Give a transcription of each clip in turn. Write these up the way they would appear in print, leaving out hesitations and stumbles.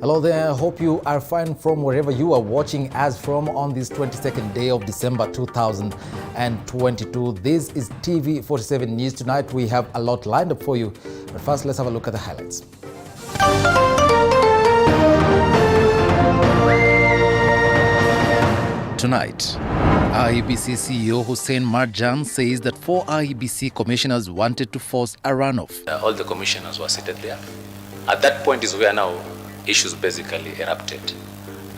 Hello there, hope you are fine from wherever you are watching as from on this 22nd day of December 2022. This is TV47 News. Tonight we have a lot lined up for you, but first let's have a look at the highlights. Tonight, IEBC CEO Hussein Marjan says that 4 IEBC commissioners wanted to force a runoff. All the commissioners were seated there. At that point is where now issues basically erupted.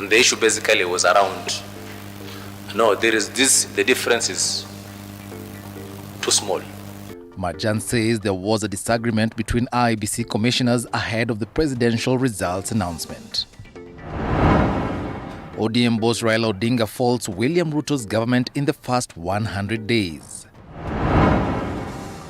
And the issue basically was around, no, the difference is too small. Marjan says there was a disagreement between IEBC commissioners ahead of the presidential results announcement. ODM boss Raila Odinga faults William Ruto's government in the first 100 days.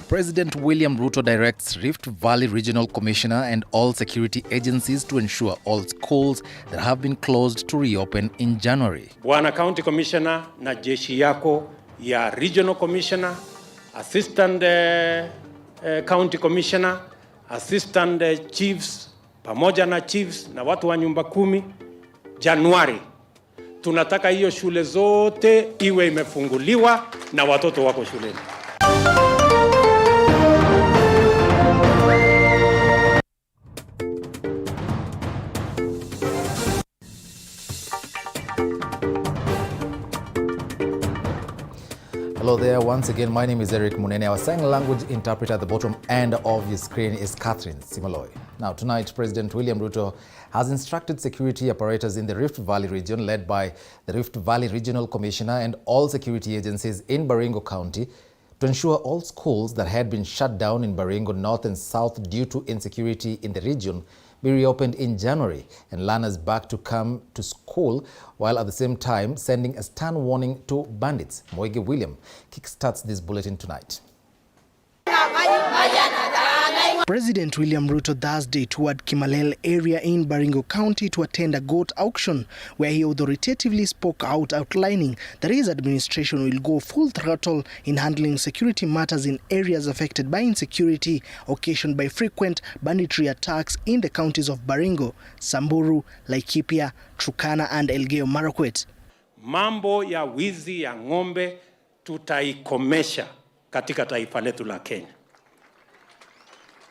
President William Ruto directs Rift Valley Regional Commissioner and all security agencies to ensure all schools that have been closed to reopen in January. Bwana County Commissioner na jeshi yako ya Regional Commissioner, Assistant County Commissioner, Assistant Chiefs, pamoja na Chiefs na watu wa nyumba 10, Januari. Tunataka hiyo shule zote iwe imefunguliwa na watoto wako shuleni. Hello there, once again, my name is Eric Munene. Our sign language interpreter at the bottom end of your screen is Catherine Simoloy. Now, tonight, President William Ruto has instructed security apparatus in the Rift Valley region, led by the Rift Valley Regional Commissioner and all security agencies in Baringo County, to ensure all schools that had been shut down in Baringo North and South due to insecurity in the region be reopened in January and learners back to come to school, while at the same time sending a stern warning to bandits. Moige William kickstarts this bulletin tonight. President William Ruto Thursday toured Kimalel area in Baringo County to attend a goat auction, where he authoritatively spoke out, outlining that his administration will go full throttle in handling security matters in areas affected by insecurity occasioned by frequent banditry attacks in the counties of Baringo, Samburu, Laikipia, Turkana and Elgeyo Marakwet. Mambo ya wizi ya ng'ombe tutaikomesha katika taifa letu la Kenya.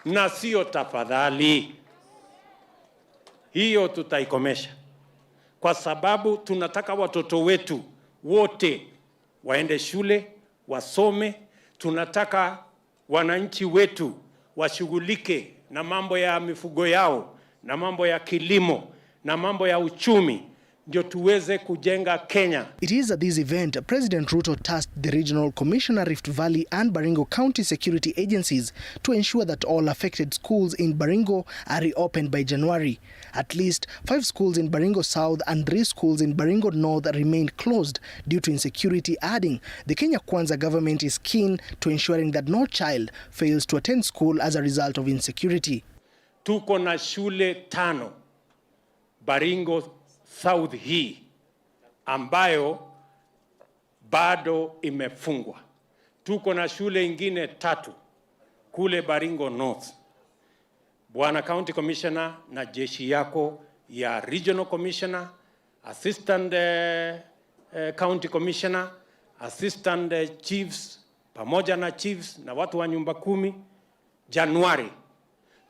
Na sio tafadhali, hiyo tutaikomesha, kwa sababu tunataka watoto wetu wote waende shule, wasome. Tunataka wananchi wetu washughulike na mambo ya mifugo yao, na mambo ya kilimo, na mambo ya uchumi, ndio tuweze kujenga Kenya. It is at this event President Ruto tasked the Regional Commissioner, Rift Valley and Baringo County security agencies to ensure that all affected schools in Baringo are reopened by January. At least 5 schools in Baringo South and 3 schools in Baringo North remained closed due to insecurity, adding the Kenya Kwanza government is keen to ensuring that no child fails to attend school as a result of insecurity. Tuko na shule 5 Baringo South hii ambayo bado imefungwa. Tuko na shule ingine 3 kule Baringo North. Bwana County Commissioner na jeshi yako ya Regional Commissioner, Assistant County Commissioner, Assistant Chiefs, pamoja na Chiefs na watu wa nyumba 10, Januari.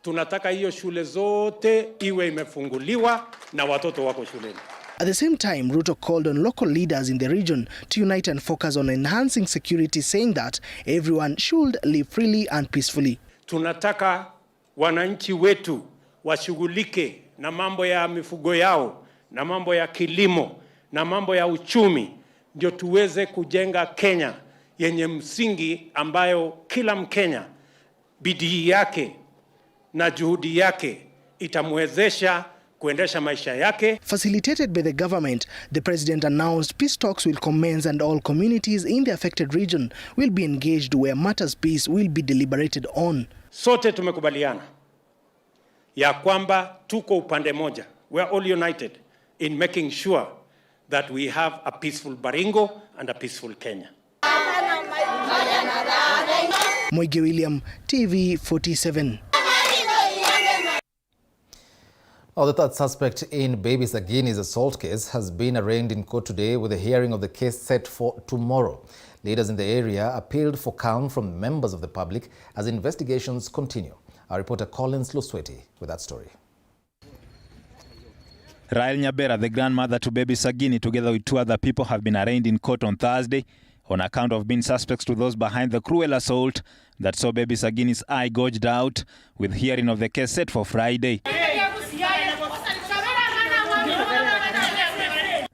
Tunataka hiyo shule zote iwe imefunguliwa na watoto wako shuleni. At the same time, Ruto called on local leaders in the region to unite and focus on enhancing security, saying that everyone should live freely and peacefully. Tunataka wananchi wetu washughulike na mambo ya mifugo yao, na mambo ya kilimo, na mambo ya uchumi, ndio tuweze kujenga Kenya yenye msingi ambayo kila Mkenya bidii yake na juhudi yake itamwezesha kuendesha maisha yake. Facilitated by the government, the president announced peace talks will commence and all communities in the affected region will be engaged, where matters peace will be deliberated on. Sote tumekubaliana ya kwamba tuko upande moja. We are all united in making sure that we have a peaceful Baringo and a peaceful Kenya. Moige William, TV47. Well, the third suspect in baby Sagini's assault case has been arraigned in court today, with a hearing of the case set for tomorrow. Leaders in the area appealed for calm from members of the public as investigations continue. Our reporter Collins Lusweti with that story. Rael Nyabera, the grandmother to baby Sagini, together with two other people, have been arraigned in court on Thursday on account of being suspects to those behind the cruel assault that saw baby Sagini's eye gouged out, with hearing of the case set for Friday.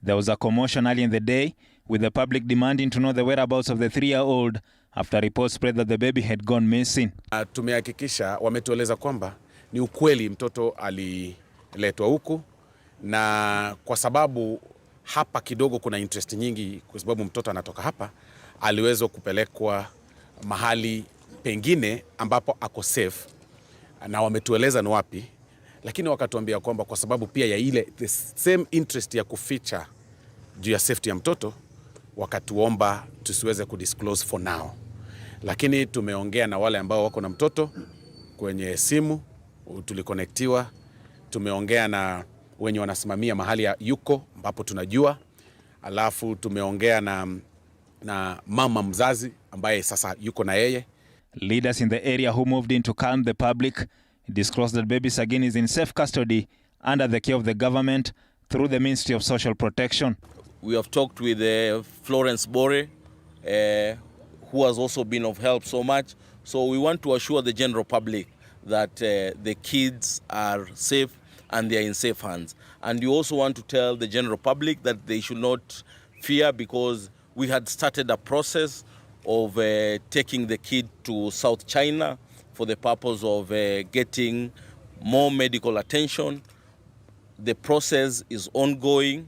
There was a commotion early in the day, with the public demanding to know the whereabouts of the 3-year-old after reports spread that the baby had gone missing. Tumehakikisha wametueleza kwamba ni ukweli mtoto aliletwa huku, na kwa sababu hapa kidogo kuna interest nyingi, kwa sababu mtoto anatoka hapa, aliweza kupelekwa mahali pengine ambapo ako safe, na wametueleza ni wapi, lakini wakatuambia kwamba kwa sababu pia ya ile the same interest ya kuficha juu ya safety ya mtoto, wakatuomba tusiweze kudisclose for now. Lakini tumeongea na wale ambao wako na mtoto kwenye simu, tulikonektiwa. Tumeongea na wenye wanasimamia mahali ya yuko ambapo tunajua. Alafu tumeongea na mama mzazi ambaye sasa yuko na yeye. Leaders in the area who moved in to calm the public disclosed that baby Sagini is in safe custody under the care of the government through the Ministry of Social Protection. We have talked with Florence Bore, who has also been of help so much. So we want to assure the general public that the kids are safe and they are in safe hands. And we also want to tell the general public that they should not fear, because we had started a process of taking the kid to South China for the purpose of getting more medical attention. The process is ongoing,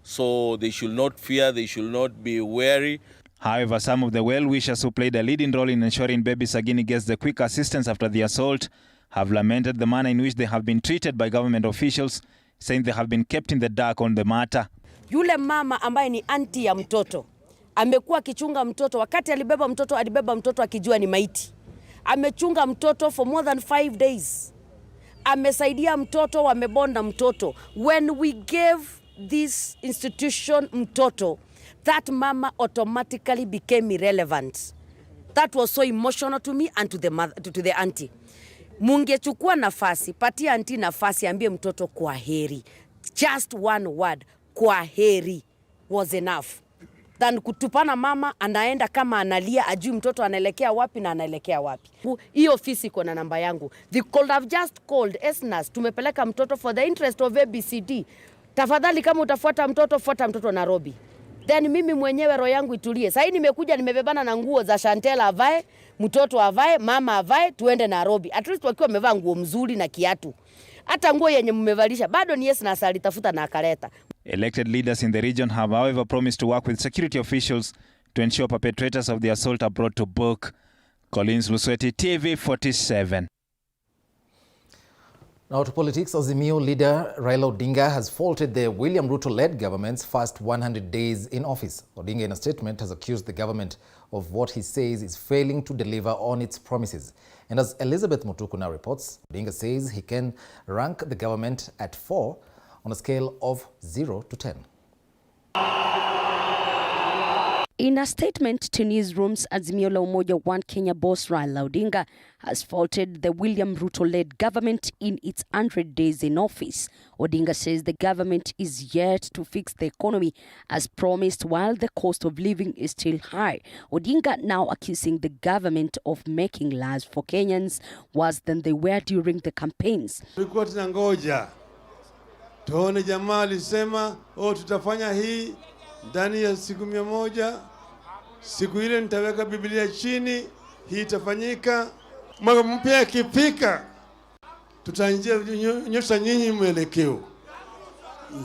so they should not fear, they should not be wary. However, some of the well-wishers who played a leading role in ensuring baby Sagini gets the quick assistance after the assault have lamented the manner in which they have been treated by government officials, saying they have been kept in the dark on the matter. Yule mama ambaye ni aunti ya mtoto amekuwa akichunga mtoto. Wakati alibeba mtoto akijua ni maiti. Amechunga mtoto for more than 5 days. Amesaidia mtoto, wamebonda mtoto. When we gave this institution mtoto, that mama automatically became irrelevant. That was so emotional to me and to the mother, to the auntie. Mungechukua nafasi, patia auntie nafasi, ambie mtoto kwa heri. Just one word, kwa heri, was enough. Than kutupana mama anaenda kama analia, ajui mtoto anaelekea wapi na anaelekea wapi. Hii ofisi iko na namba yangu. They could have just called SNAS, tumepeleka mtoto for the interest of ABCD. Tafadhali kama utafuata mtoto, fuata mtoto Nairobi. Then mimi mwenyewe roho yangu itulie. Sasa nimekuja nimebebana na nguo za Chantel avae, mtoto avae, mama avae, tuende Nairobi. At least wakiwa wamevaa nguo mzuri na kiatu. Hata nguo yenye mmevalisha bado ni SNAS alitafuta na akaleta. Elected leaders in the region have, however, promised to work with security officials to ensure perpetrators of the assault are brought to book. Collins Lusweti, TV47. Now to politics, Azimio leader Raila Odinga has faulted the William Ruto-led government's first 100 days in office. Odinga, in a statement, has accused the government of what he says is failing to deliver on its promises. And as Elizabeth Mutuku now reports, Odinga says he can rank the government at 4 on a scale of 0 to 10. In a statement to newsrooms, Azimio la Umoja One Kenya boss Raila Odinga has faulted the William Ruto-led government in its 100 days in office. Odinga says the government is yet to fix the economy as promised, while the cost of living is still high. Odinga now accusing the government of making lives for Kenyans worse than they were during the campaigns. Tulikuwa tunangoja tuone jamaa alisema tutafanya hii ndani ya siku 100. Siku ile nitaweka Biblia chini, hii itafanyika. Mwaka mpya ikifika, tutanyosha nyinyi mwelekeo,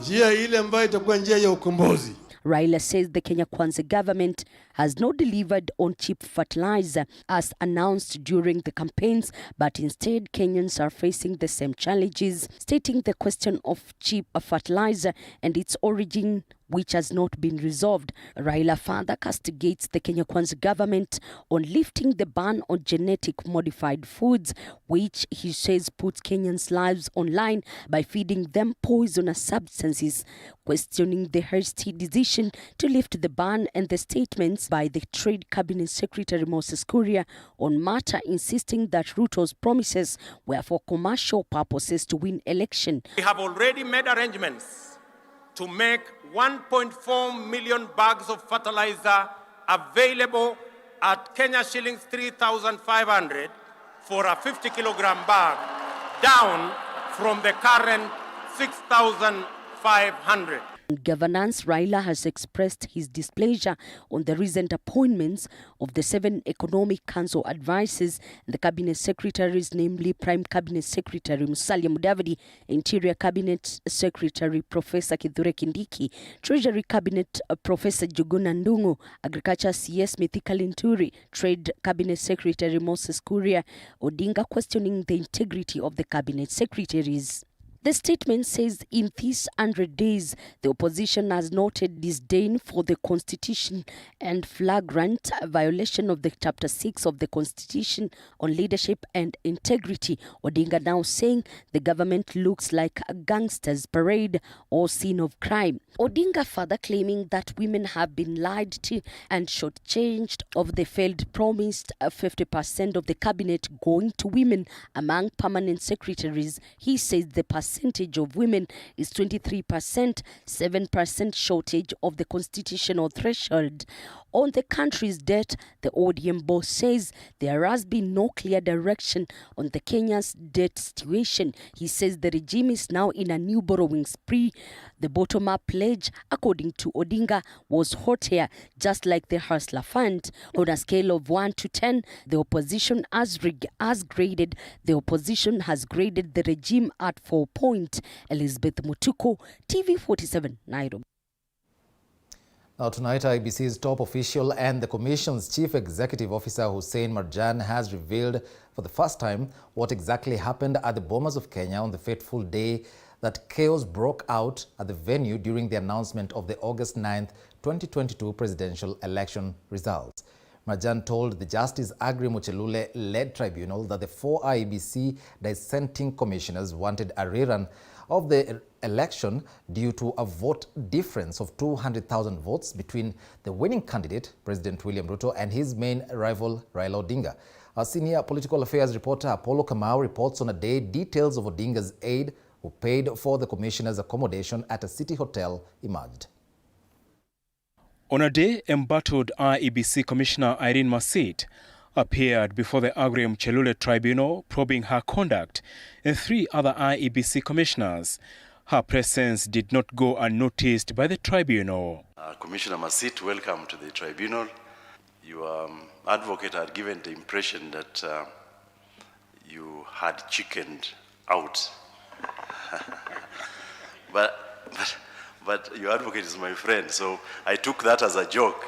njia ile ambayo itakuwa njia ya ukombozi. Raila says the Kenya Kwanza government has not delivered on cheap fertilizer as announced during the campaigns, but instead Kenyans are facing the same challenges, stating the question of cheap fertilizer and its origin which has not been resolved. Raila further castigates the Kenya Kwanza government on lifting the ban on genetic modified foods, which he says puts Kenyans' lives on line by feeding them poisonous substances, questioning the hasty decision to lift the ban and the statements by the Trade Cabinet Secretary Moses Kuria on matter insisting that Ruto's promises were for commercial purposes to win election. We have already made arrangements to make 1.4 million bags of fertilizer available at Kenya shillings 3,500 for a 50-kilogram bag, down from the current 6,500. Governance, Raila has expressed his displeasure on the recent appointments of the 7 Economic Council advisors and the Cabinet Secretaries, namely Prime Cabinet Secretary Musalia Mudavadi, Interior Cabinet Secretary Professor Kithure Kindiki, Treasury Cabinet Professor Njuguna Ndung'u, Agriculture CS Mithika Linturi, Trade Cabinet Secretary Moses Kuria, Odinga questioning the integrity of the Cabinet Secretaries. The statement says in these 100 days, the opposition has noted disdain for the Constitution and flagrant violation of the Chapter 6 of the Constitution on leadership and integrity. Odinga now saying the government looks like a gangster's parade or scene of crime. Odinga further claiming that women have been lied to and shortchanged of the failed promised 50% of the cabinet going to women among permanent secretaries. He says the percentage of women is 23%, 7% shortage of the constitutional threshold. On the country's debt, the ODM boss says there has been no clear direction on the Kenya's debt situation. He says the regime is now in a new borrowing spree. The bottom-up pledge, according to Odinga, was hot air, just like the Hustler Fund. On a scale of 1 to 10, the opposition has graded the regime at 4 points. Elizabeth Mutuku, TV47, Nairobi. Now tonight, IEBC's top official and the Commission's Chief Executive Officer Hussein Marjan has revealed for the first time what exactly happened at the Bomas of Kenya on the fateful day that chaos broke out at the venue during the announcement of the August 9th, 2022 presidential election results. Marjan told the Justice Agri Muchelule-led tribunal that the 4 IEBC dissenting commissioners wanted a rerun of the election due to a vote difference of 200,000 votes between the winning candidate, President William Ruto, and his main rival, Raila Odinga. Our senior political affairs reporter, Apollo Kamau, reports on a day details of Odinga's aide who paid for the commissioner's accommodation at a city hotel emerged. On a day, embattled IEBC Commissioner Irene Masit appeared before the Agri Muchelule Tribunal probing her conduct and 3 other IEBC commissioners. Her presence did not go unnoticed by the tribunal. Commissioner Masit, welcome to the tribunal. Your advocate had given the impression that you had chickened out. But your advocate is my friend, so I took that as a joke.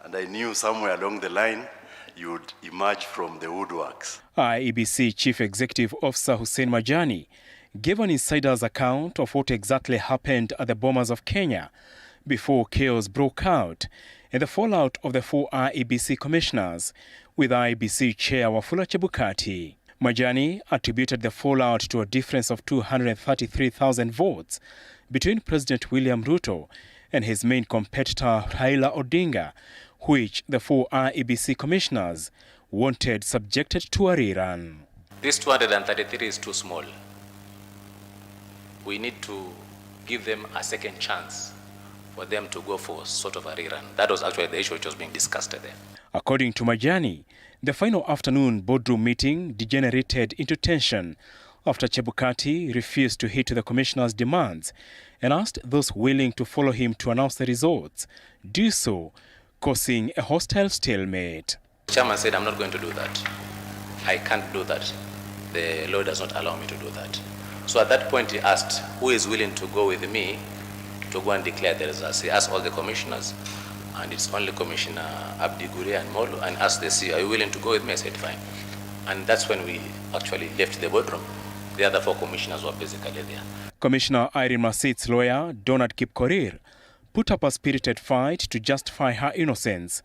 And I knew somewhere along the line you would emerge from the woodworks. IEBC Chief Executive Officer Hussein Marjani gave an insider's account of what exactly happened at the Bomas of Kenya before chaos broke out and the fallout of the 4 IEBC commissioners with IEBC Chair Wafula Chebukati. Marjani attributed the fallout to a difference of 233,000 votes between President William Ruto and his main competitor Raila Odinga, which the 4 IEBC commissioners wanted subjected to a rerun. This 233 is too small. We need to give them a second chance for them to go for sort of a rerun. That was actually the issue which was being discussed there. According to Marjani, the final afternoon boardroom meeting degenerated into tension after Chebukati refused to heed to the commissioner's demands and asked those willing to follow him to announce the results do so, causing a hostile stalemate. The chairman said, I'm not going to do that. I can't do that. The law does not allow me to do that. So at that point he asked, who is willing to go with me to go and declare the results? He asked all the commissioners, and it's only Commissioner Abdi Gure and Molo, and asked the CEO, are you willing to go with me? I said, fine. And that's when we actually left the boardroom. The other 4 commissioners were basically there. Commissioner Irene Masit's lawyer, Donald Kipkorir, put up a spirited fight to justify her innocence.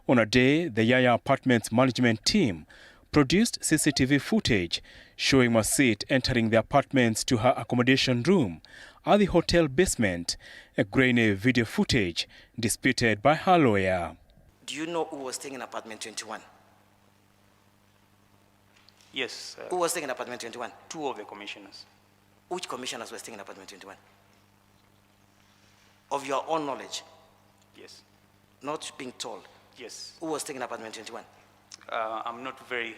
On a day, the Yaya Apartments management team produced CCTV footage showing Masit entering the apartments to her accommodation room at the hotel basement, a grainy video footage disputed by her lawyer. Do you know who was staying in apartment 21? Yes. Who was staying in apartment 21? 2 of the commissioners. Which commissioners were staying in apartment 21? Of your own knowledge? Yes. Not being told? Yes. Who was staying in apartment 21? I'm not very,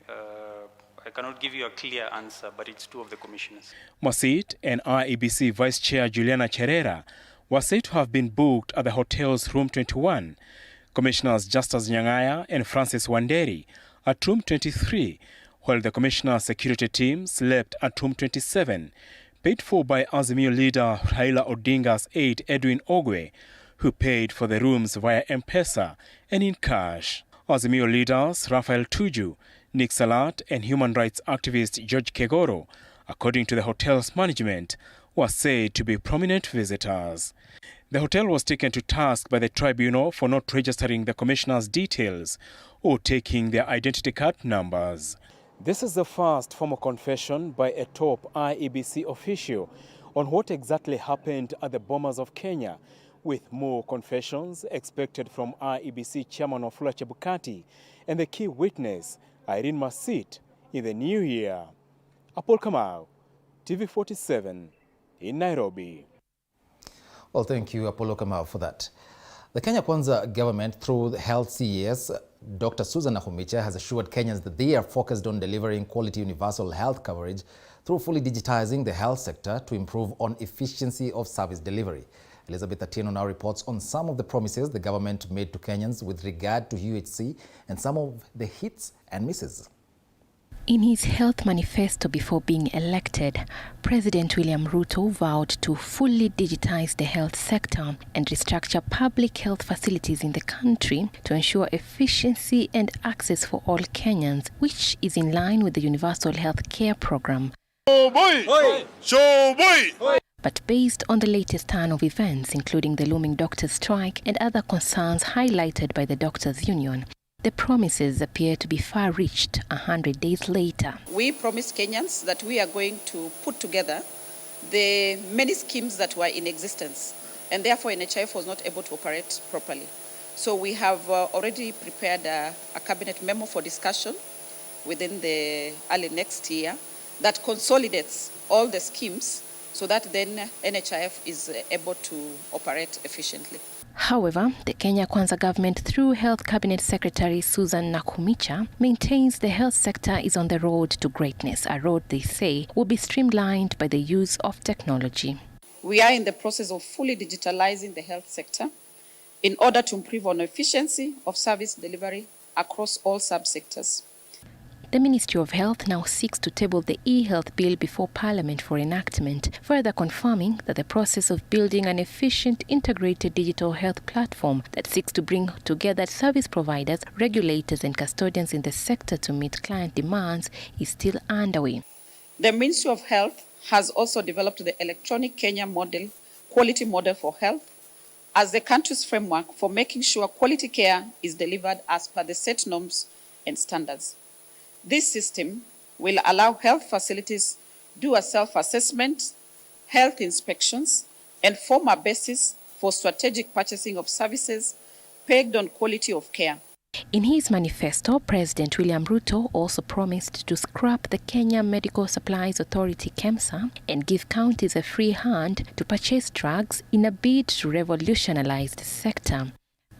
I cannot give you a clear answer, but it's 2 of the commissioners. Masit and IEBC Vice Chair Juliana Cherera were said to have been booked at the hotel's room 21. Commissioners Justus Nyang'aya and Francis Wanderi at room 23, while the commissioner's security team slept at room 27, paid for by Azimio leader Raila Odinga's aide Edwin Ogwe, who paid for the rooms via M-Pesa and in cash. Azimio leaders Rafael Tuju, Nick Salat and human rights activist George Kegoro, according to the hotel's management, were said to be prominent visitors. The hotel was taken to task by the tribunal for not registering the commissioner's details or taking their identity card numbers. This is the first formal confession by a top IEBC official on what exactly happened at the Bomas of Kenya, with more confessions expected from IEBC Chairman Wafula Chebukati and the key witness, Irene Masit, in the new year. Apol Kamau, TV47 in Nairobi. Well, thank you, Apollo Kamau, for that. The Kenya Kwanza government, through the Health CES, Dr. Susan Nakhumicha, has assured Kenyans that they are focused on delivering quality universal health coverage through fully digitizing the health sector to improve on efficiency of service delivery. Elizabeth Atieno now reports on some of the promises the government made to Kenyans with regard to UHC and some of the hits and misses. In his health manifesto before being elected, President William Ruto vowed to fully digitize the health sector and restructure public health facilities in the country to ensure efficiency and access for all Kenyans, which is in line with the Universal Health Care Program. But based on the latest turn of events, including the looming doctors' strike and other concerns highlighted by the Doctors' Union, the promises appear to be far-reached 100 days later. We promised Kenyans that we are going to put together the many schemes that were in existence, and therefore NHIF was not able to operate properly. So we have already prepared a cabinet memo for discussion within the early next year that consolidates all the schemes so that then NHIF is able to operate efficiently. However, the Kenya Kwanza government, through Health Cabinet Secretary Susan Nakhumicha, maintains the health sector is on the road to greatness, a road they say will be streamlined by the use of technology. We are in the process of fully digitalizing the health sector in order to improve on efficiency of service delivery across all subsectors. The Ministry of Health now seeks to table the e-health bill before Parliament for enactment, further confirming that the process of building an efficient integrated digital health platform that seeks to bring together service providers, regulators and custodians in the sector to meet client demands is still underway. The Ministry of Health has also developed the electronic Kenya model, quality model for health, as the country's framework for making sure quality care is delivered as per the set norms and standards. This system will allow health facilities do a self-assessment, health inspections, and form a basis for strategic purchasing of services pegged on quality of care. In his manifesto, President William Ruto also promised to scrap the Kenya Medical Supplies Authority KEMSA and give counties a free hand to purchase drugs in a bid to revolutionize the sector.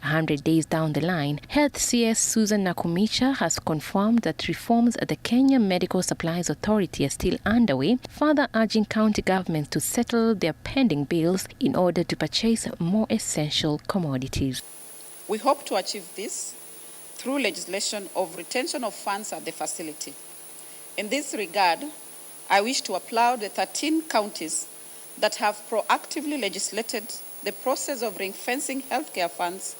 100 days down the line, Health CS Susan Nakhumicha has confirmed that reforms at the Kenya Medical Supplies Authority are still underway, further urging county governments to settle their pending bills in order to purchase more essential commodities. We hope to achieve this through legislation of retention of funds at the facility. In this regard, I wish to applaud the 13 counties that have proactively legislated the process of ring-fencing healthcare funds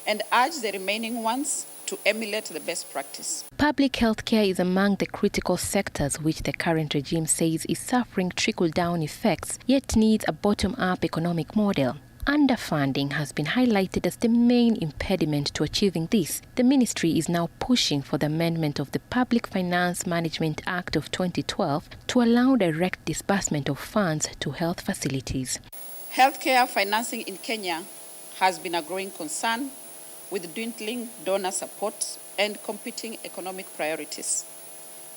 and urge the remaining ones to emulate the best practice. Public healthcare is among the critical sectors which the current regime says is suffering trickle-down effects, yet needs a bottom-up economic model. Underfunding has been highlighted as the main impediment to achieving this. The ministry is now pushing for the amendment of the Public Finance Management Act of 2012 to allow direct disbursement of funds to health facilities. Healthcare financing in Kenya has been a growing concern, with dwindling donor support and competing economic priorities.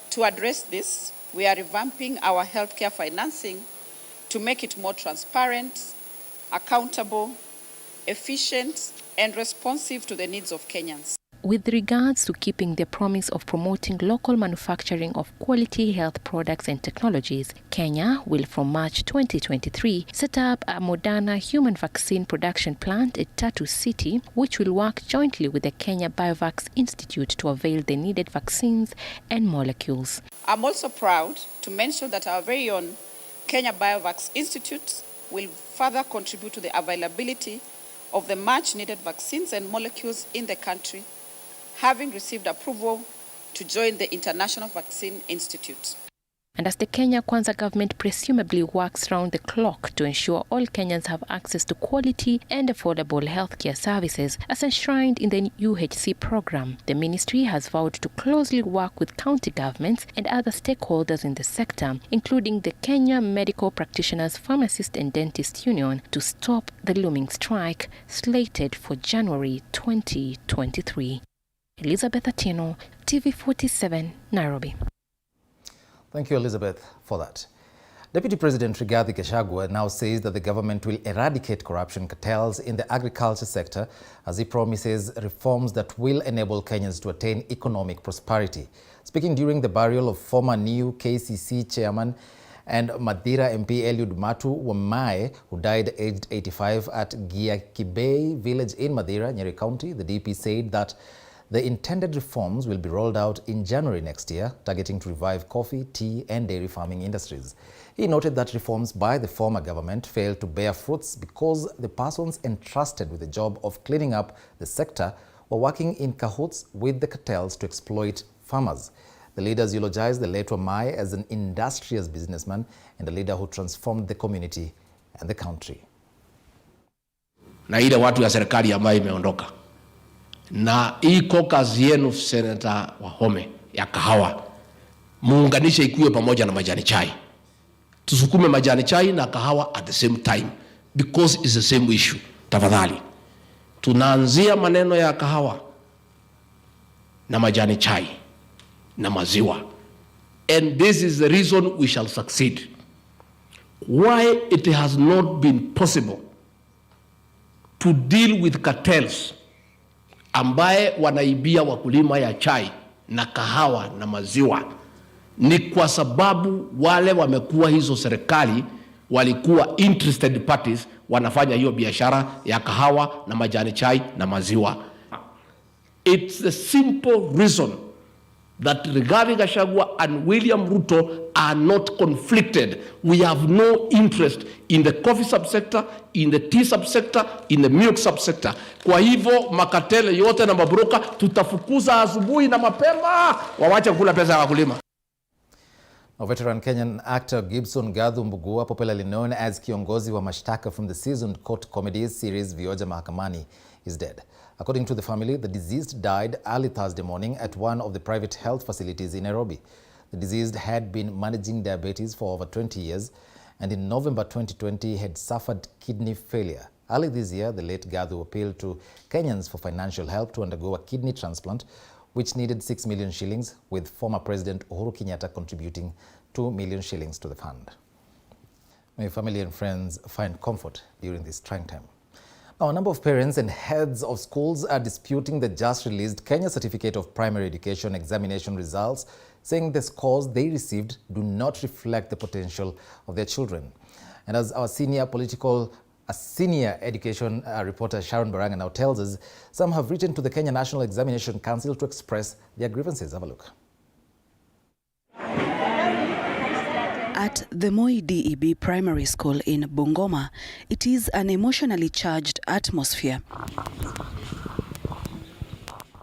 To address this, we are revamping our healthcare financing to make it more transparent, accountable, efficient, and responsive to the needs of Kenyans. With regards to keeping the promise of promoting local manufacturing of quality health products and technologies, Kenya will from March 2023 set up a Moderna human vaccine production plant at Tatu City, which will work jointly with the Kenya Biovax Institute to avail the needed vaccines and molecules. I'm also proud to mention that our very own Kenya Biovax Institute will further contribute to the availability of the much needed vaccines and molecules in the country, having received approval to join the International Vaccine Institute. And as the Kenya Kwanza government presumably works round the clock to ensure all Kenyans have access to quality and affordable healthcare services, as enshrined in the UHC program, the ministry has vowed to closely work with county governments and other stakeholders in the sector, including the Kenya Medical Practitioners, Pharmacists and Dentists Union, to stop the looming strike slated for January 2023. Elizabeth Atino, TV47, Nairobi. Thank you, Elizabeth, for that. Deputy President Rigathi Gachagua now says that the government will eradicate corruption cartels in the agriculture sector as he promises reforms that will enable Kenyans to attain economic prosperity. Speaking during the burial of former new KCC chairman and Madira MP Eliud Matu Wamae, who died aged 85 at Giakibei village in Madira, Nyeri County, the DP said that the intended reforms will be rolled out in January next year, targeting to revive coffee, tea and dairy farming industries. He noted that reforms by the former government failed to bear fruits because the persons entrusted with the job of cleaning up the sector were working in cahoots with the cartels to exploit farmers. The leaders eulogized the late Wamae as an industrious businessman and a leader who transformed the community and the country. Na ile watu ya serikali ambayo imeondoka. Na iko kazi yenu Senator Wahome ya kahawa, muunganishe ikuwe pamoja na majani chai. Tusukume majani chai na kahawa at the same time because it's the same issue. Tafadhali. Tunaanzia maneno ya kahawa na majani chai na maziwa. And this is the reason we shall succeed. Why it has not been possible to deal with cartels ambaye wanaibia wakulima ya chai na kahawa na maziwa ni kwa sababu wale wamekuwa hizo serikali walikuwa interested parties wanafanya hiyo biashara ya kahawa na majani chai na maziwa. It's a simple reason that Rigathi Gachagua and William Ruto are not conflicted. We have no interest in the coffee subsector, in the tea subsector, in the milk subsector. Kwa hivyo makatele yote na mabroka tutafukuza asubuhi na mapema, wawache kula pesa ya wakulima. A veteran Kenyan actor Gibson Gathu, popularly known as Kiongozi wa Mashtaka from the seasoned court comedy series Vioja Mahakamani, is dead. According to the family, the deceased died early Thursday morning at one of the private health facilities in Nairobi. The deceased had been managing diabetes for over 20 years and in November 2020 had suffered kidney failure. Early this year, the late Gathu appealed to Kenyans for financial help to undergo a kidney transplant, which needed 6 million shillings, with former President Uhuru Kenyatta contributing 2 million shillings to the fund. May family and friends find comfort during this trying time. Now, a number of parents and heads of schools are disputing the just-released Kenya Certificate of Primary Education examination results, saying the scores they received do not reflect the potential of their children. And as our senior education reporter Sharon Baranga now tells us, some have written to the Kenya National Examination Council to express their grievances. Have a look. At the Moi DEB Primary School in Bungoma, it is an emotionally charged atmosphere.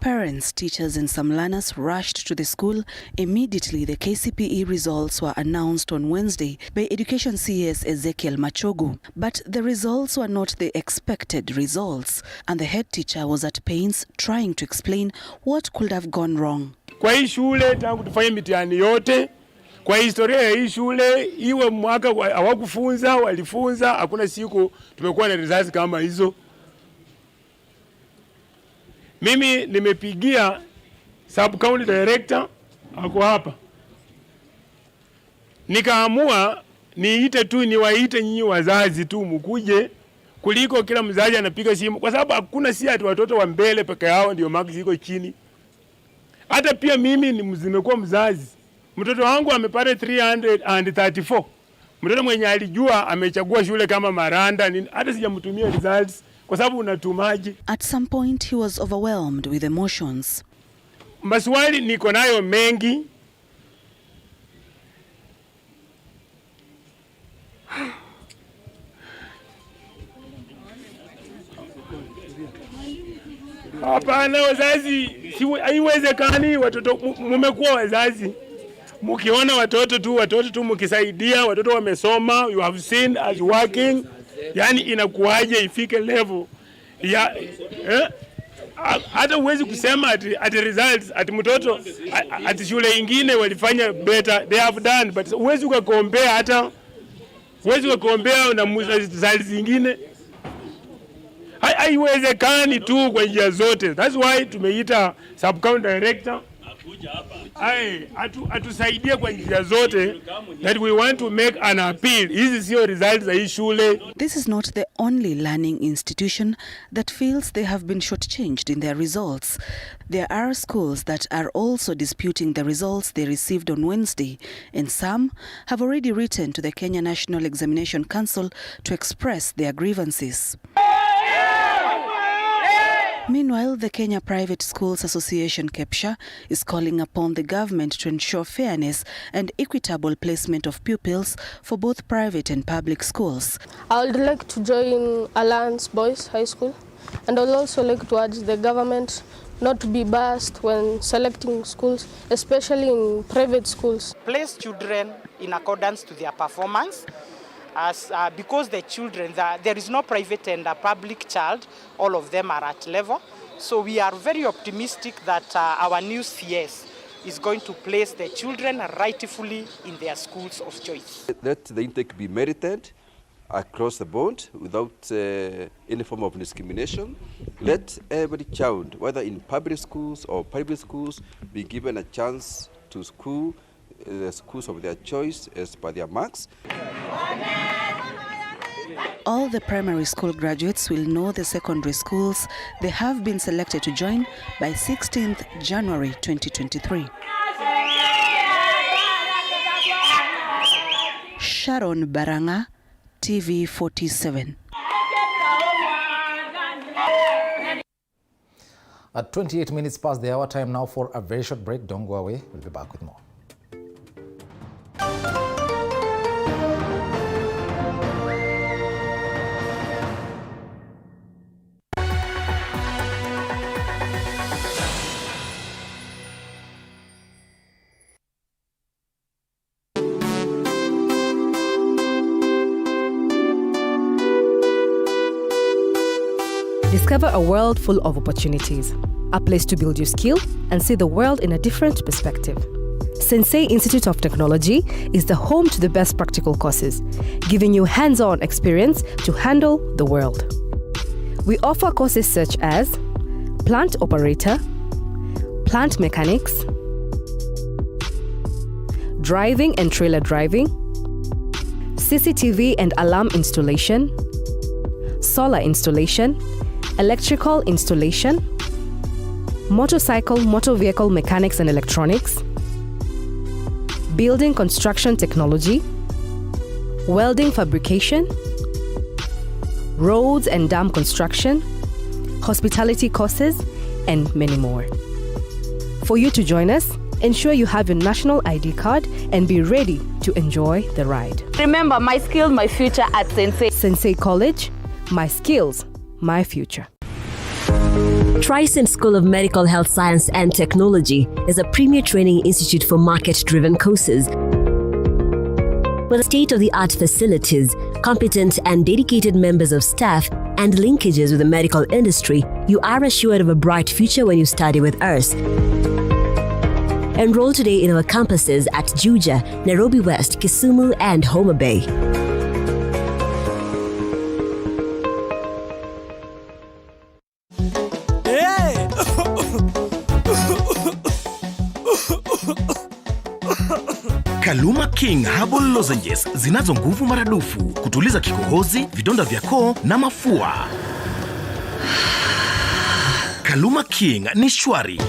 Parents, teachers and some learners rushed to the school immediately the KCPE results were announced on Wednesday by Education CS Ezekiel Machogu. But the results were not the expected results, and the head teacher was at pains trying to explain what could have gone wrong. Kwa hii shule tangu tufanye mitihani yote, kwa historia ya hii shule, iwe mwaka hawakufunza, walifunza, hakuna siku tumekuwa na results kama hizo. Mimi nimepigia sub county director ako hapa. Nikaamua niwaite nyinyi wazazi tu mkuje kuliko kila mzazi anapiga simu, kwa sababu hakuna si ati watoto wa mbele peke yao ndio marks ziko chini. Hata pia mimi nimekuwa mzazi. Mtoto wangu amepata 334. Mtoto mwenye alijua amechagua shule kama Maranda, hata sijamtumia results kwa sababu unatumaji. At some point he was overwhelmed with emotions. Maswali niko nayo mengi. Hapana wazazi, haiwezekani. Watoto mmekuwa wazazi. Mkiona watoto tu mkisaidia, watoto wamesoma, you have seen as working. Yani inakuaje ifike level ya hata uwezi kusema at results at mtoto at shule ingine walifanya better, they have done, but uwezi kucompare, hata uwezi kucompare na results zingine. Haiwezekani tu kwa njia zote. That's why tumeita sub county director atusaidie kwa njia zote, that we want to make an appeal. Hizi sio results za hii shule. This is not the only learning institution that feels they have been shortchanged in their results. There are schools that are also disputing the results they received on Wednesday, and some have already written to the Kenya National Examination Council to express their grievances. Meanwhile, the Kenya Private Schools Association KCPE is calling upon the government to ensure fairness and equitable placement of pupils for both private and public schools. I would like to join Alliance Boys High School, and I would also like to urge the government not to be biased when selecting schools, especially in private schools. Place children in accordance to their performance. Because the children, there is no private and public child, all of them are at level. So we are very optimistic that our new CS is going to place the children rightfully in their schools of choice. Let the intake be merited across the board without any form of discrimination. Let every child, whether in public schools or private schools, be given a chance to school the schools of their choice as per their marks. All the primary school graduates will know the secondary schools they have been selected to join by 16th January 2023. Sharon Baranga, TV 47. At 28 minutes past the hour, time now for a very short break. Don't go away. We'll be back with more. Discover a world full of opportunities, a place to build your skill and see the world in a different perspective. Sensei Institute of Technology is the home to the best practical courses, giving you hands-on experience to handle the world. We offer courses such as plant operator, plant mechanics, driving and trailer driving, CCTV and alarm installation, solar installation, electrical installation, motor vehicle mechanics and electronics, building construction technology, welding fabrication, roads and dam construction, hospitality courses, and many more. For you to join us, ensure you have your national ID card and be ready to enjoy the ride. Remember, my skill, my future at Sensei. Sensei College, my skills, my future. Tricent School of Medical Health Science and Technology is a premier training institute for market-driven courses. With state-of-the-art facilities, competent and dedicated members of staff, and linkages with the medical industry, you are assured of a bright future when you study with us. Enroll today in our campuses at Juja, Nairobi West, Kisumu, and Homa Bay. Kaluma King Herbal Lozenges zinazo nguvu maradufu kutuliza kikohozi, vidonda vya koo na mafua. Kaluma King ni shwari.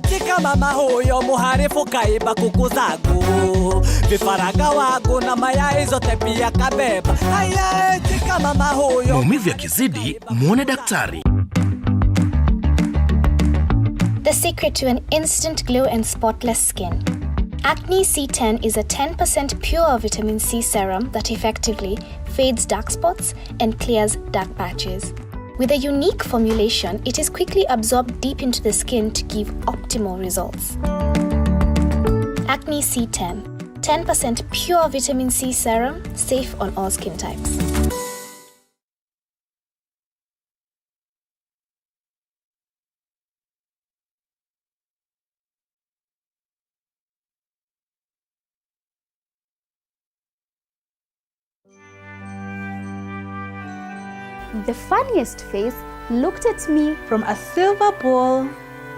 Tika mama huyo muharifu kaiba kuku zangu, vifaranga wangu na mayai zote pia kabeba. Haya, tika mama huyo. Maumivu yakizidi, muone daktari. The secret to an instant glow and spotless skin. Acne C10 is a 10% pure vitamin C serum that effectively fades dark spots and clears dark patches. With a unique formulation, it is quickly absorbed deep into the skin to give optimal results. Acne C10, 10% pure vitamin C serum, safe on all skin types. The funniest face looked at me from a silver ball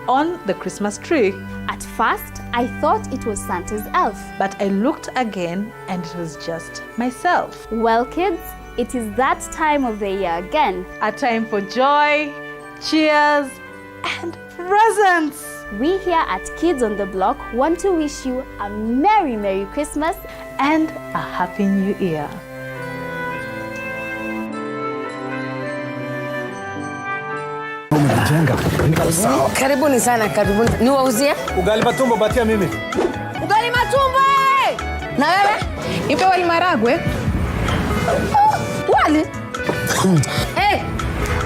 on the Christmas tree. At first, I thought it was Santa's elf. But I looked again and it was just myself. Well, kids, it is that time of the year again. A time for joy, cheers, and presents. We here at Kids on the Block want to wish you a Merry, Merry Christmas and a Happy New Year. Karibuni sana, karibuni. Niwauzie? Ugali matumbo batia mimi. Ugali matumbo! Na wewe? Ipe wali maragwe. Wali? Hey!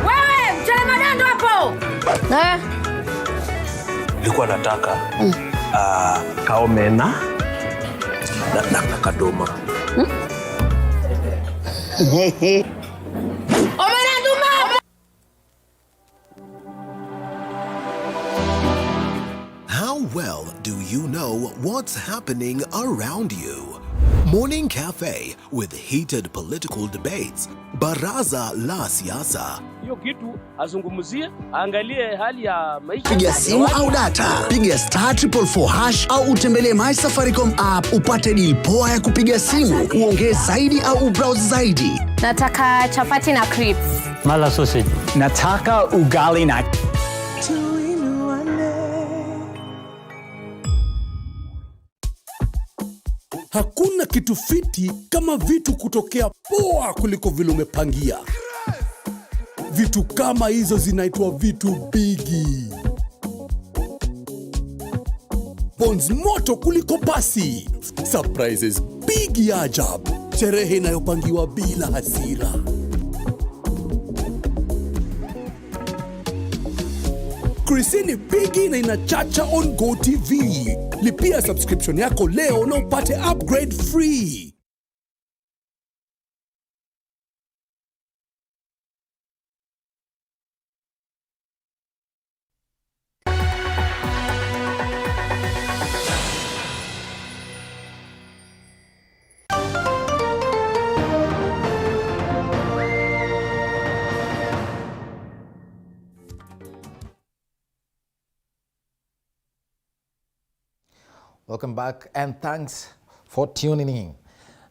Wewe, mchele madando hapo! Na wewe? Nilikuwa nataka kaomena na kadoma. How well do you know what's happening around you? Morning Cafe with heated political debates. Baraza la Siasa. Hiyo kitu azungumzie, angalie hali ya maisha. Piga simu au data, piga *444# au utembelee My Safaricom app upate deal poa ya kupiga simu, uongee zaidi au ubrowse zaidi. Nataka chapati na crips. Mala sausage. Nataka ugali na Hakuna kitu fiti kama vitu kutokea poa kuliko vile umepangia. Vitu kama hizo zinaitwa vitu bigi. Bonds moto kuliko pasi. Surprises bigi ajabu. Sherehe inayopangiwa bila hasira. Krisini bigi na inachacha on GOtv. Lipia subscription yako leo na upate upgrade free. Welcome back and thanks for tuning in.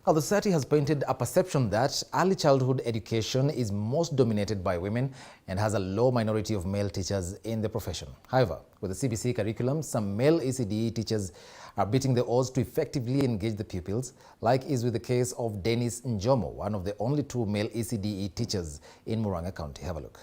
Now, the society has painted a perception that early childhood education is most dominated by women and has a low minority of male teachers in the profession. However, with the CBC curriculum, some male ECDE teachers are beating the odds to effectively engage the pupils, like is with the case of Dennis Njomo, one of the only 2 male ECDE teachers in Murang'a County. Have a look.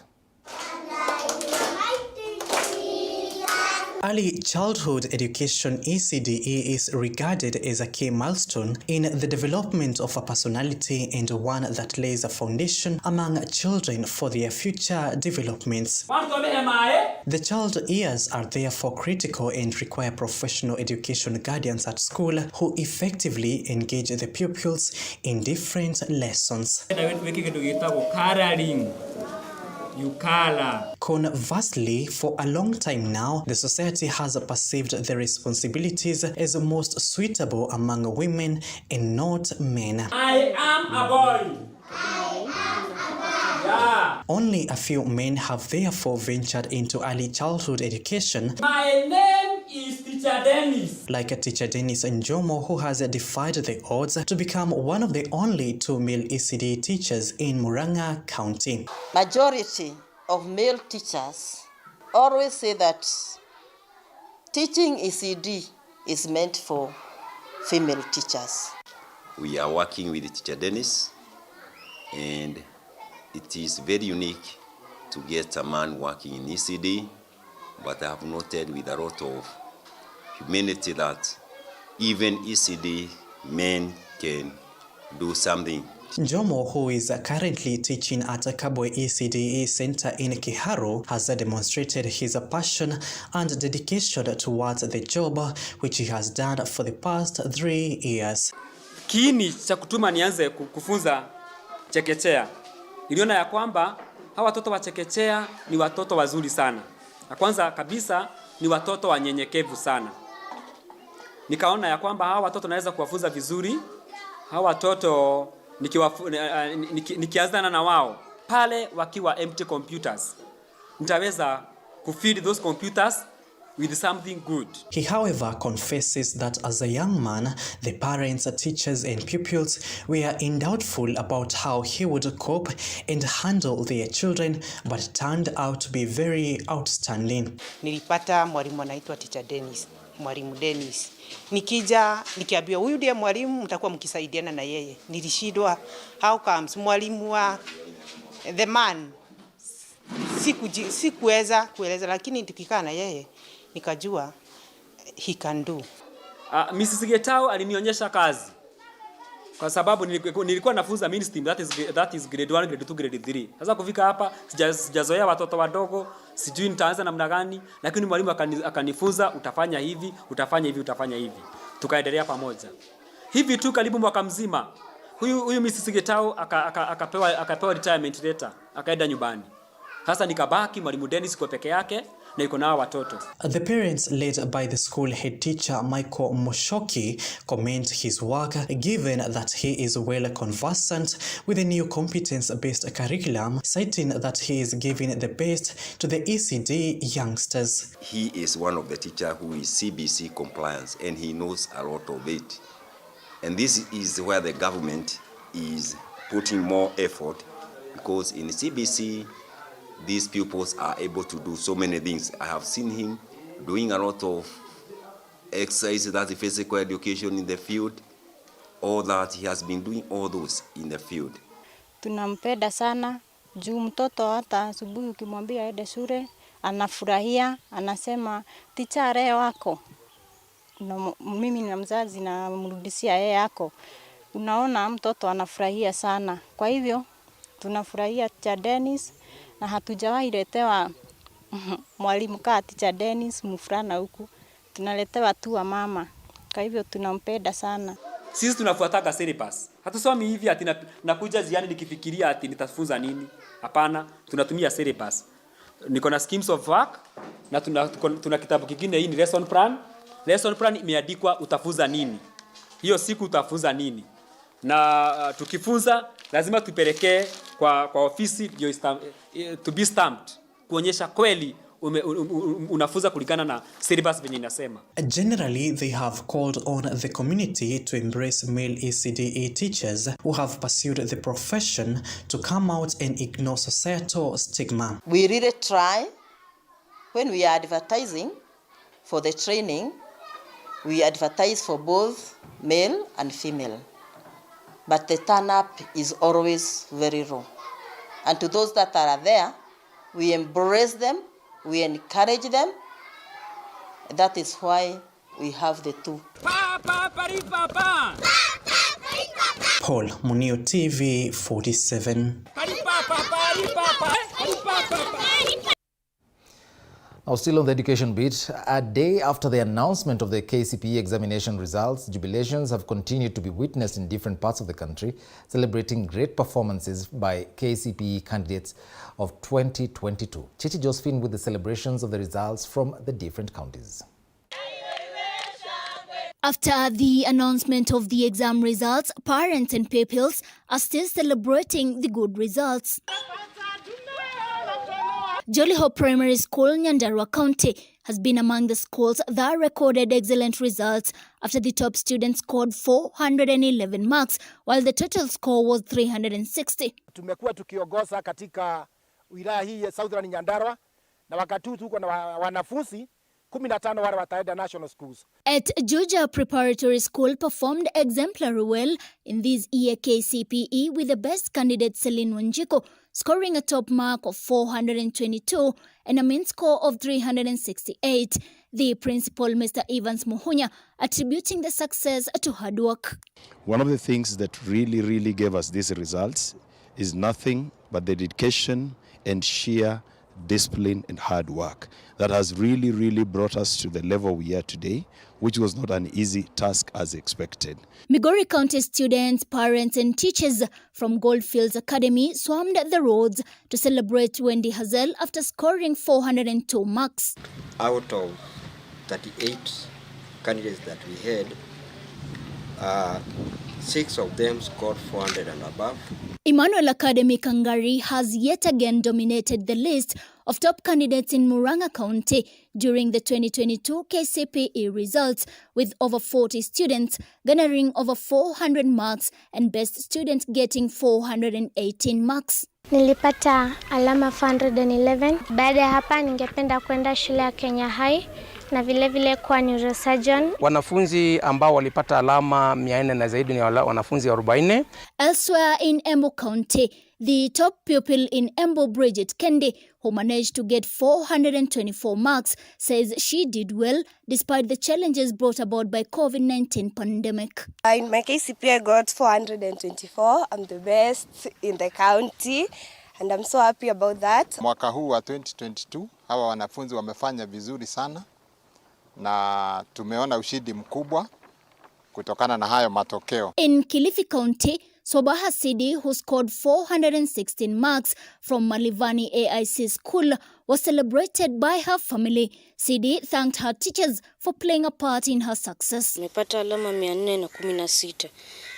Early childhood education ECDE is regarded as a key milestone in the development of a personality and one that lays a foundation among children for their future developments. The child years are therefore critical and require professional education guardians at school who effectively engage the pupils in different lessons. Conversely, for a long time now, the society has perceived the responsibilities as most suitable among women and not men. I am a boy. Yeah. Only a few men have therefore ventured into early childhood education. My name is Teacher Dennis. Like a Teacher Dennis Njomo, who has defied the odds to become one of the only 2 male ECD teachers in Murang'a County. Majority of male teachers always say that teaching ECD is meant for female teachers. We are working with Teacher Dennis, and it is very unique to get a man working in ECD, but I have noted with a lot of humanity that even ECD men can do something. Njomo, who is currently teaching at Kabwe ECDE Center in Kiharu, has demonstrated his passion and dedication towards the job, which he has done for the past 3 years. Kiini cha kutuma nianze kufunza chekechea. Niliona ya kwamba hawa watoto wa chekechea ni watoto wazuri sana. Na kwanza kabisa ni watoto wanyenyekevu sana. Nikaona ya kwamba hawa watoto naweza kuwafunza vizuri. Hawa watoto nikianzana na wao pale wakiwa empty computers, nitaweza kufeed those computers with something good. He, however, confesses that as a young man, the parents, teachers and pupils were doubtful about how he would cope and handle their children, but turned out to be very outstanding. Nilipata mwalimu anaitwa Teacher Dennis, mwalimu Dennis. Nikiambiwa huyu ndiye mwalimu, mtakuwa mkisaidiana na yeye. Nilishindwa, how comes mwalimu wa the man sikuweza kueleza, lakini tukikaa na yeye nikajua he can do. Mrs. Getau alinionyesha kazi. Kwa sababu nilikuwa nafunza mainstream, that is grade 1, grade 2, grade 3. Sasa kufika hapa sijazoea watoto wadogo, sijui nitaanza namna gani, lakini mwalimu akanifunza utafanya hivi, utafanya hivi, utafanya hivi. Tukaendelea pamoja. Hivi tu karibu mwaka mzima. Huyu Mrs. Getau akapewa retirement letter, akaenda nyumbani. Sasa nikabaki mwalimu Dennis kwa peke yake na yuko nao watoto. The parents, led by the school head teacher Michael Moshoki, comment his work given that he is well conversant with the new competence-based curriculum, citing that he is giving the best to the ECD youngsters. He is one of the teachers who is CBC compliance, and he knows a lot of it. And this is where the government is putting more effort, because in CBC these pupils are able to do so many things. I have seen him doing a lot of exercise, that's physical education in the field, all that he has been doing all those in the field. Tunampenda sana juu mtoto hata asubuhi ukimwambia aende shule anafurahia, anasema ticha leo wako. Mimi na mzazi namrudishia yeye yako. Unaona mtoto anafurahia sana. Kwa hivyo tunafurahia Teacher Dennis na hatujawahi letewa mwalimu kama Teacher Dennis mfurana huku. Tunaletewa tu wa mama. Kwa hivyo tunampenda sana. Sisi tunafuataga syllabus. Hatusomi hivi ati nakuja jiani nikifikiria ati nitafunza nini. Hapana, tunatumia syllabus. Niko na schemes of work na tuna kitabu kingine hii ni lesson plan. Lesson plan imeandikwa utafunza nini. Hiyo siku utafunza nini. Na tukifunza lazima tupelekee kwa ofisi to be stamped kuonyesha kweli unafunza kulingana na syllabus venye inasema. Generally, they have called on the community to embrace male ECDE teachers who have pursued the profession to come out and ignore societal stigma. We really try when we are advertising for the training, we advertise for both male and female. But the turn up is always very low. And to those that are there, we embrace them, we encourage them, That is why we have the two. Paul Munio, TV 47. Now, still on the education beat, a day after the announcement of the KCPE examination results, jubilations have continued to be witnessed in different parts of the country, celebrating great performances by KCPE candidates of 2022. Chichi Josephine with the celebrations of the results from the different counties. After the announcement of the exam results, parents and pupils are still celebrating the good results. Jolly Hope Primary School, Nyandarua County, has been among the schools that recorded excellent results after the top student scored 411 marks, while the total score was 360. Tumekuwa tukiongoza katika wilaya hii ya Southern Nyandarua, na wakati huu tuko na wanafunzi 15 wale wataenda national schools. At Juja Preparatory School performed exemplary well in this year KCPE, with the best candidate Celine Wanjiko scoring a top mark of 422 and a mean score of 368. The principal, Mr. Evans Muhunya, attributing the success to hard work. One of the things that really gave us these results is nothing but the dedication and sheer discipline and hard work that has really brought us to the level we are today, which was not an easy task as expected. Migori County students, parents and teachers from Goldfields Academy swarmed the roads to celebrate Wendy Hazel after scoring 402 marks. Out of 38 candidates that we had, 6 of them scored 400 and above. Emmanuel Academy Kangari has yet again dominated the list of top candidates in Murang'a County during the 2022 KCPE results, with over 40 students garnering over 400 marks and best student getting 418 marks. Nilipata alama 411. Baada ya hapa ningependa kwenda shule ya Kenya High na vile kuwa neurosurgeon. Wanafunzi ambao walipata alama 400 na zaidi ni wanafunzi 40. Elsewhere in Embu County, the top pupil in Embu, Bridget Kendi, who managed to get 424 marks, says she did well despite the challenges brought about by COVID-19 pandemic. In my KCPE, I got 424. I'm the best in the county, and I'm so happy about that. Mwaka huu wa 2022, hawa wanafunzi wamefanya vizuri sana, na tumeona ushindi mkubwa kutokana na hayo matokeo. In Kilifi County, Sobaha Sidi, who scored 416 marks from Malivani AIC School, was celebrated by her family. Sidi thanked her teachers for playing a part in her success. Nimepata alama 416.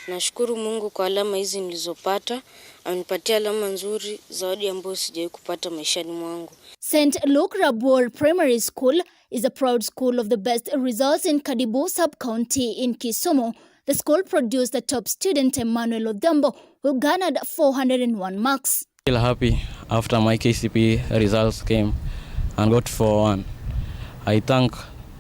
Nashukuru Mungu kwa alama hizi nilizopata. Amenipatia alama nzuri, zawadi ambayo sijawahi kupata maishani mwangu. St. Luke Rabor Primary School is a proud school of the best results in Kadibu Sub-County in Kisumu. The school produced the top student, Emmanuel Odambo, who garnered 401 marks. Feel happy after my KCPE results came and got 401. I thank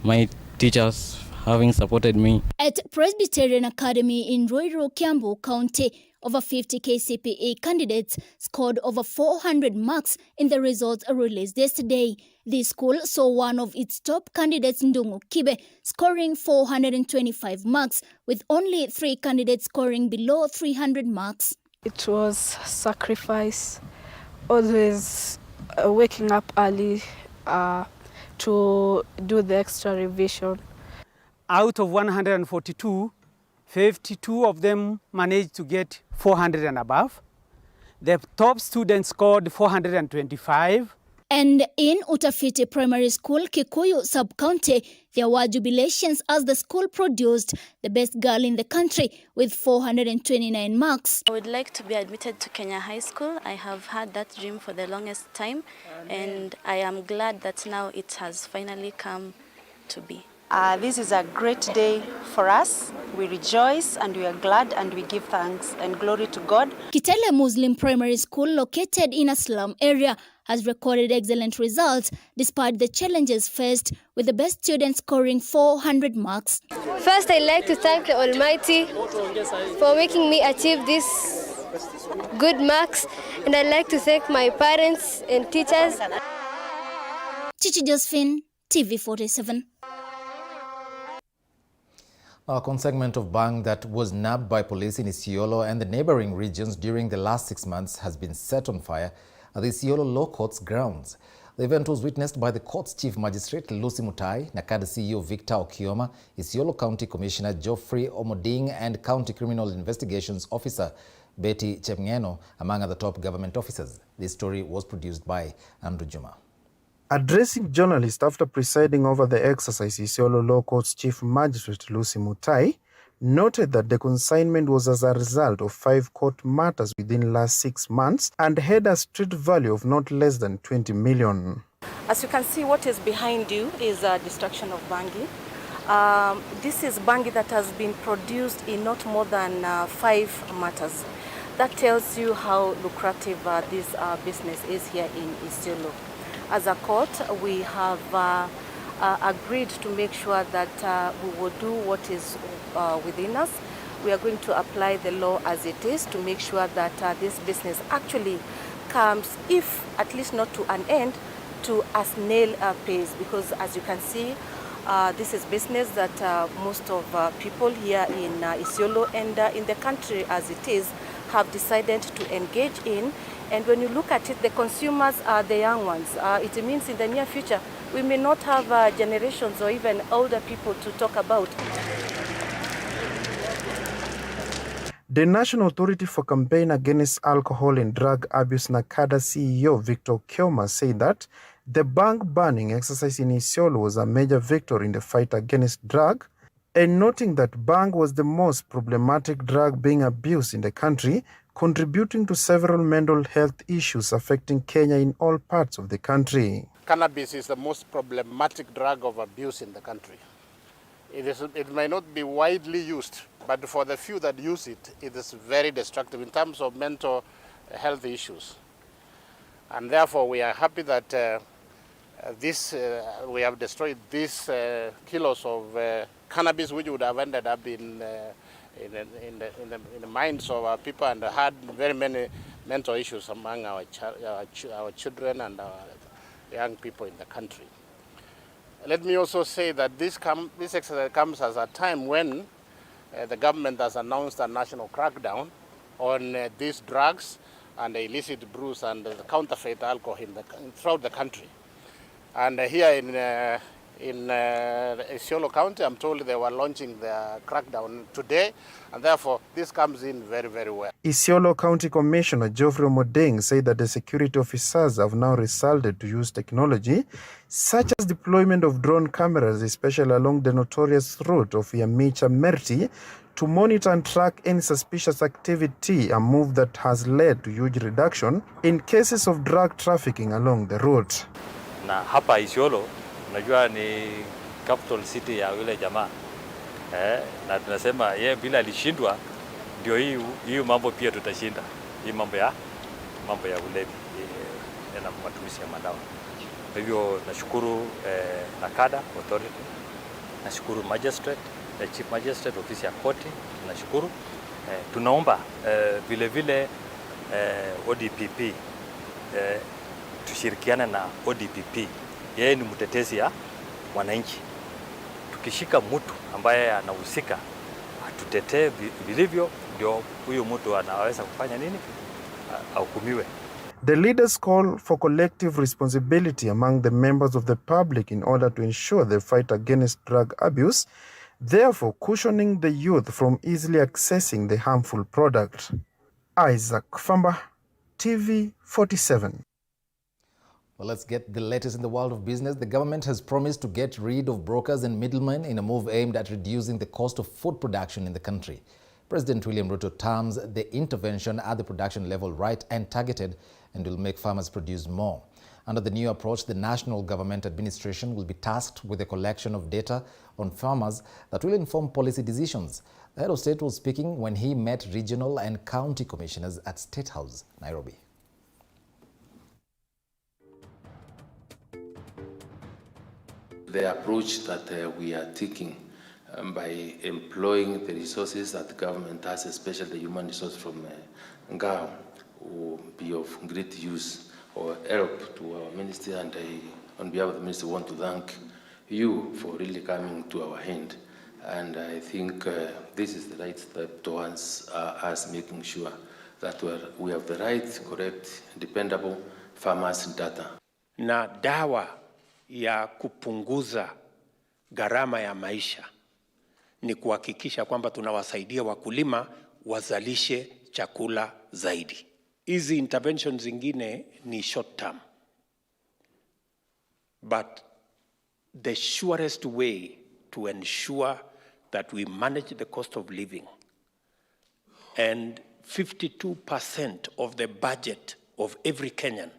my teachers having supported me. At Presbyterian Academy in Ruiru, Kiambu County, over 50 KCPE candidates scored over 400 marks in the results released yesterday. The school saw one of its top candidates, Ndungu Kibe, scoring 425 marks, with only 3 candidates scoring below 300 marks. It was sacrifice, always waking up early to do the extra revision. Out of 142, 52 of them managed to get 400 and above. The top students scored 425. And in Utafiti Primary School, Kikuyu Sub-County, there were jubilations as the school produced the best girl in the country with 429 marks. I would like to be admitted to Kenya High School. I have had that dream for the longest time, and I am glad that now it has finally come to be. This is a great day for us. We rejoice and we are glad and we give thanks and glory to God. Kitale Muslim Primary School, located in a slum area, has recorded excellent results despite the challenges faced, with the best students scoring 400 marks. First, I'd like to thank the Almighty for making me achieve these good marks, and I'd like to thank my parents and teachers. Chichi Josephine, TV 47. A consignment of bang that was nabbed by police in Isiolo and the neighboring regions during the last 6 months has been set on fire at the Isiolo Law Court's grounds. The event was witnessed by the court's Chief Magistrate Lucy Mutai, NACADA CEO Victor Okioma, Isiolo County Commissioner Geoffrey Omoding and County Criminal Investigations Officer Betty Chemngeno, among other top government officers. This story was produced by Andrew Juma. Addressing journalists after presiding over the exercise, Isiolo Law Court's Chief Magistrate Lucy Mutai noted that the consignment was as a result of 5 court matters within last 6 months and had a street value of not less than 20 million. As you can see, what is behind you is a destruction of bangi. This is bangi that has been produced in not more than 5 matters. That tells you how lucrative this business is here in Isiolo. As a court, we have agreed to make sure that we will do what is within us. We are going to apply the law as it is to make sure that this business actually comes, if at least not to an end, to a snail pace. Because as you can see, this is business that most of people here in Isiolo and in the country as it is have decided to engage in. And when you look at it, the consumers are the young ones. It means in the near future, we may not have generations or even older people to talk about. The National Authority for Campaign Against Alcohol and Drug Abuse NACADA CEO Victor Okioma said that the bank banning exercise in Isiolo was a major victory in the fight against drug, and noting that bang was the most problematic drug being abused in the country, contributing to several mental health issues affecting Kenya in all parts of the country. Cannabis is the most problematic drug of abuse in the country. It may not be widely used, but for the few that use it, it is very destructive in terms of mental health issues. And therefore, we are happy that we have destroyed these kilos of cannabis, which would have ended up in the minds of our people and had very many mental issues among our children and our young people in the country. Let me also say that this exercise comes at a time when the government has announced a national crackdown on these drugs and the illicit brews and the counterfeit alcohol throughout the country. And here in Isiolo County, I'm told they were launching their crackdown today, and therefore this comes in very, very well. Isiolo County Commissioner Geoffrey Omoding said that the security officers have now resorted to use technology, such as deployment of drone cameras, especially along the notorious route of Yamicha Merti, to monitor and track any suspicious activity, a move that has led to huge reduction in cases of drug trafficking along the route. Na hapa Isiolo unajua ni capital city ya yule jamaa na tunasema yeye bila alishindwa, ndio hii mambo pia tutashinda, hii mambo ya ulevi na matumizi ya madawa. Kwa hivyo nashukuru NACADA authority, nashukuru magistrate, chief magistrate ofisi ya koti, nashukuru tunaomba vile vile ODPP tushirikiane na ODPP. Yeye ni mtetezi ya wananchi. Tukishika mtu ambaye anahusika, atutetee vilivyo, ndio huyo mtu anaweza kufanya nini? Ahukumiwe. The leaders call for collective responsibility among the members of the public in order to ensure the fight against drug abuse, therefore cushioning the youth from easily accessing the harmful product. Isaac Famba, TV 47. Well, let's get the latest in the world of business. The government has promised to get rid of brokers and middlemen in a move aimed at reducing the cost of food production in the country. President William Ruto terms the intervention at the production level right and targeted and will make farmers produce more. Under the new approach, the national government administration will be tasked with the collection of data on farmers that will inform policy decisions. The head of state was speaking when he met regional and county commissioners at State House, Nairobi. The approach that we are taking by employing the resources that the government has, especially the human resource from Ngao, will be of great use or help to our ministry. And I, on behalf of the ministry, want to thank you for really coming to our hand And I think this is the right step towards us making sure that we have the right, correct, dependable farmers data. Na dawa ya kupunguza gharama ya maisha ni kuhakikisha kwamba tunawasaidia wakulima wazalishe chakula zaidi. Hizi interventions zingine ni short term. But the surest way to ensure that we manage the cost of living, and 52% of the budget of every Kenyan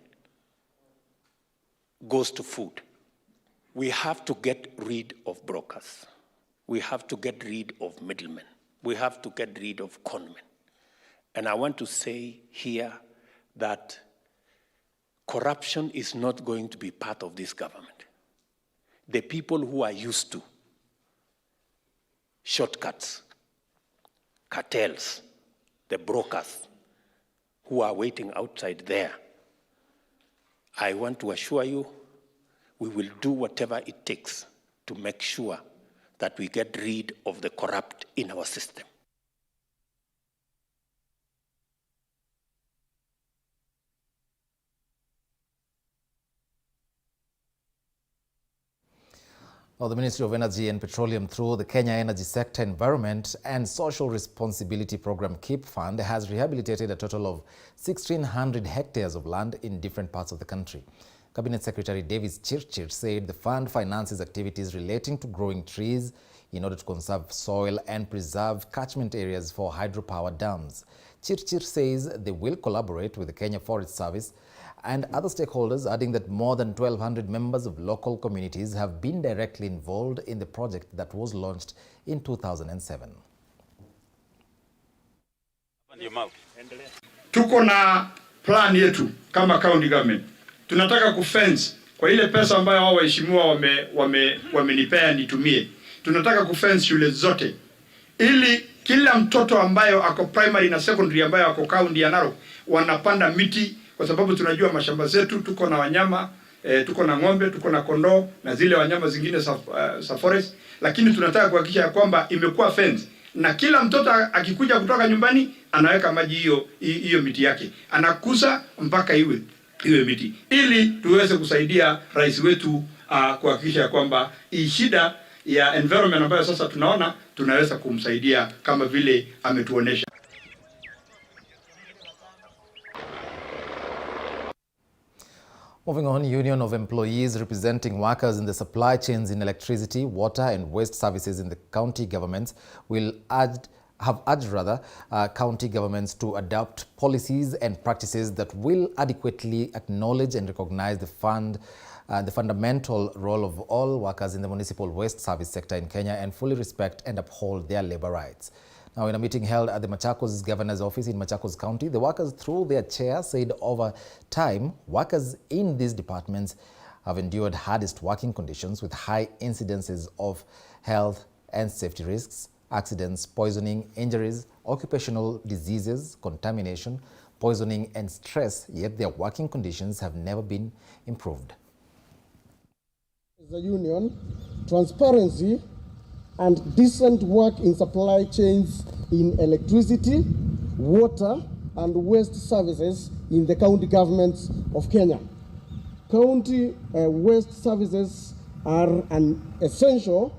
goes to food. We have to get rid of brokers. We have to get rid of middlemen. We have to get rid of conmen. And I want to say here that corruption is not going to be part of this government. The people who are used to shortcuts, cartels, the brokers who are waiting outside there, I want to assure you, we will do whatever it takes to make sure that we get rid of the corrupt in our system. Well, the Ministry of Energy and Petroleum, through the Kenya Energy Sector Environment and Social Responsibility Program KEEP Fund, has rehabilitated a total of 1,600 hectares of land in different parts of the country. Cabinet Secretary Davis Chirchir said the fund finances activities relating to growing trees in order to conserve soil and preserve catchment areas for hydropower dams. Chirchir says they will collaborate with the Kenya Forest Service and other stakeholders, adding that more than 1,200 members of local communities have been directly involved in the project that was launched in 2007. Tuko na plan yetu kama county government. Tunataka kufence kwa ile pesa ambayo hao waheshimiwa wamenipea nitumie. Tunataka kufence shule zote ili kila mtoto ambayo ako primary na secondary ambayo ako county ya Narok wanapanda miti, kwa sababu tunajua mashamba zetu tuko na wanyama, tuko na ng'ombe, tuko na kondoo na zile wanyama zingine za forest, lakini tunataka kuhakikisha kwamba imekuwa fence na kila mtoto akikuja kutoka nyumbani anaweka maji hiyo miti yake, anakuza mpaka iwe miti, ili tuweze kusaidia rais wetu kuhakikisha kwamba hii shida ya environment ambayo sasa tunaona tunaweza kumsaidia kama vile ametuonesha. Moving on, Union of Employees representing workers in the supply chains in electricity, water and waste services in the county governments have urged county governments to adopt policies and practices that will adequately acknowledge and recognize the fundamental role of all workers in the municipal waste service sector in Kenya and fully respect and uphold their labor rights. Now, in a meeting held at the Machakos Governor's Office in Machakos County, the workers, through their chair, said over time, workers in these departments have endured hardest working conditions with high incidences of health and safety risks, accidents, poisoning, injuries, occupational diseases, contamination, poisoning and stress, yet their working conditions have never been improved. As a union, transparency and decent work in supply chains in electricity, water and waste services in the county governments of Kenya. County waste services are an essential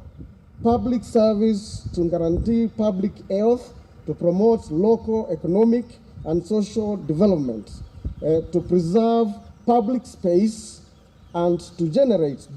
public service to guarantee public health, to promote local economic and social development, to preserve public space and to generate